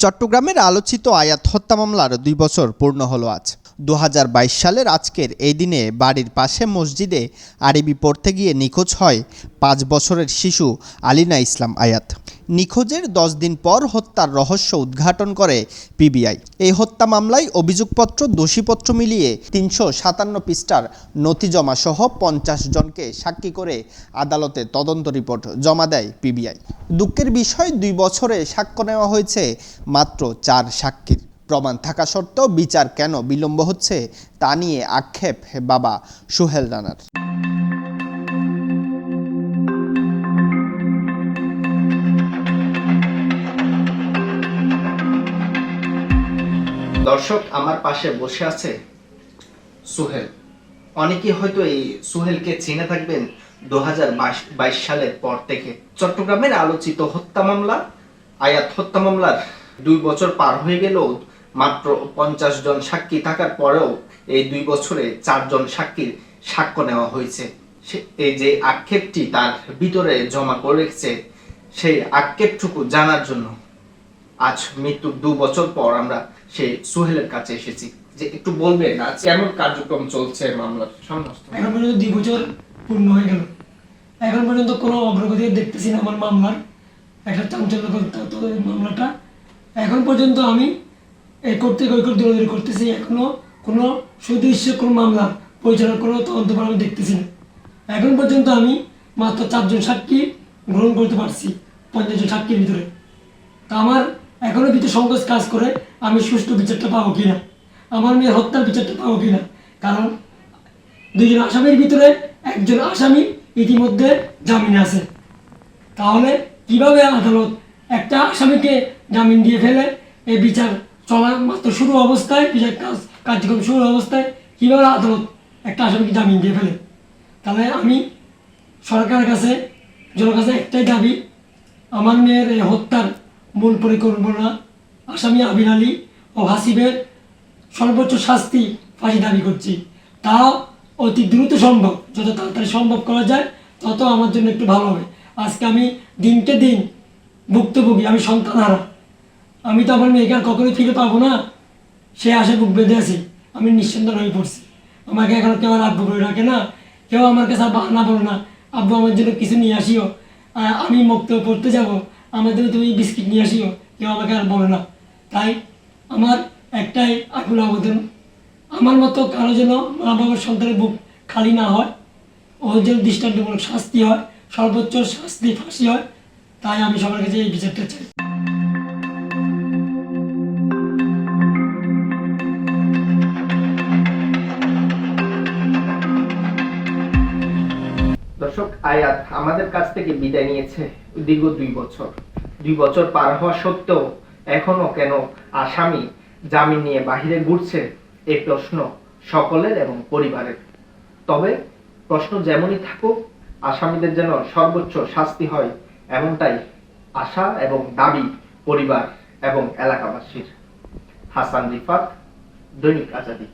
চট্টগ্রামের আলোচিত আয়াত হত্যা মামলার ২ বছর পূর্ণ হলো আজ। ২০২২ সালের আজকের এই দিনে বাড়ির পাশে মসজিদে আরবি পড়তে গিয়ে নিখোঁজ হয় ৫ বছরের শিশু আলিনা ইসলাম আয়াত। নিখোঁজের ১০ দিন পর হত্যার রহস্য উদ্ঘাটন করে পিবিআই। এই হত্যা মামলায় অভিযোগপত্র, দোষীপত্র মিলিয়ে ৩৫৭ পৃষ্ঠার নথি জমা সহ ৫০ জনকে সাক্ষী করে আদালতে তদন্ত রিপোর্ট জমা দেয় পিবিআই। দুঃখের বিষয়, ২ বছরে সাক্ষ্য নেওয়া হয়েছে মাত্র ৪ সাক্ষীর। প্রমাণ থাকা সত্ত্বেও বিচার কেন বিলম্ব হচ্ছে তা নিয়ে আক্ষেপ বাবা সোহেল রানার। দর্শক, আমার পাশে বসে আছে সোহেল। অনেকেই হয়তো এই সোহেলকে চিনে থাকবেন ২০২২ সালের পর থেকে। চট্টগ্রামের আলোচিত হত্যা মামলা, আয়াত হত্যা মামলার ২ বছর পার হয়ে গেলেও মাত্র ৫০ জন সাক্ষী থাকার পরেও এই ২ বছরে ৪ জন সাক্ষীর সাক্ষ্য নেওয়া হয়েছে। এই যে আক্ষেপটি তার ভিতরে জমা করে রেখেছে, সেই আক্ষেপটুকু জানার জন্য আজ মৃত্যুর ২ বছর পর আমরা সেই সোহেলের কাছে এসেছি। যে একটু বলবেন আজ কেমন কার্যক্রম চলছে মামলার? এখন পর্যন্ত ২ বছর পূর্ণ হয়ে গেল, এখন পর্যন্ত কোনো অগ্রগতি দেখতেছি না আমার মামলার। একটা চাঞ্চল্যকর মামলাটা এখন পর্যন্ত আমি এই কর্তৃক দৌড়াদৌড়ি করতেছি, এখনো কোনো সুদৃশ্য কোনো মামলা পরিচালনা কোনো তদন্ত আমি দেখতেছি না। এখন পর্যন্ত আমি মাত্র ৪ জন সাক্ষী গ্রহণ করতে পারছি ৫০ জন সাক্ষীর ভিতরে। তা আমার এখনো ভিতরে সংকোচ কাজ করে আমি সুষ্ঠু বিচারটা পাবো কিনা, আমার মেয়ের হত্যার বিচারটা পাবো কিনা। কারণ ২ জন আসামির ভিতরে একজন আসামি ইতিমধ্যে জামিনে আছে। তাহলে কিভাবে আদালত একটা আসামিকে জামিন দিয়ে ফেলে এই বিচার চলা মাত্র শুরু অবস্থায়, বিচার কার্যক্রম শুরু অবস্থায় কীভাবে আদালত একটা আসামিকে জামিন দিয়ে ফেলে? তাহলে আমি সরকারের কাছে, জনের কাছে একটাই দাবি, আমার মেয়ের এই হত্যার মূল পরিকল্পনা আসামি আবির আলী ও হাসিবের সর্বোচ্চ শাস্তি ফাঁসি দাবি করছি। তাও অতি দ্রুত সম্ভব, যত তাড়াতাড়ি সম্ভব করা যায় তত আমার জন্য একটু ভালো হবে। আজকে আমি দিনকে দিন ভুক্তভোগী, আমি সন্তান হারা। আমি তো আমার মেয়েকে আর কখনোই ফিরে পাবো না, সে আশায় বুক বেঁধে আছি। আমি নিঃসন্তান হয়ে পড়ছি। আমাকে এখন কেউ আর আব্বু করে রাখে না, কেউ আমার কাছে বাহানা বলো না, আব্বু আমার জন্য কিছু নিয়ে আসিও, আমি মুক্ত পড়তে যাব, আমার জন্য তুমি বিস্কিট নিয়ে আসিও, কেউ আমাকে আর বলে না। তাই আমার একটাই আকুল আবেদন, আমার মতো কারো যেন মা বাবার সন্তানের বুক খালি না হয়, ওর যেন দৃষ্টান্তমূলক শাস্তি হয়, সর্বোচ্চ শাস্তি ফাঁসি হয়। তাই আমি সবার কাছে এই বিচারটা চাই। দর্শক, আয়াত আমাদের কাছ থেকে বিদায় নিয়েছে দীর্ঘ ২ বছর। ২ বছর পার হওয়া সত্ত্বেও এখনো কেন আসামি জামিন নিয়ে বাহিরে ঘুরছে, এই প্রশ্ন সকলের এবং পরিবারের। তবে প্রশ্ন যেমনই থাকুক, আসামিদের যেন সর্বোচ্চ শাস্তি হয়, এমনটাই আশা এবং দাবি পরিবার এবং এলাকাবাসীর। হাসান রিফাত, দৈনিক আজাদী।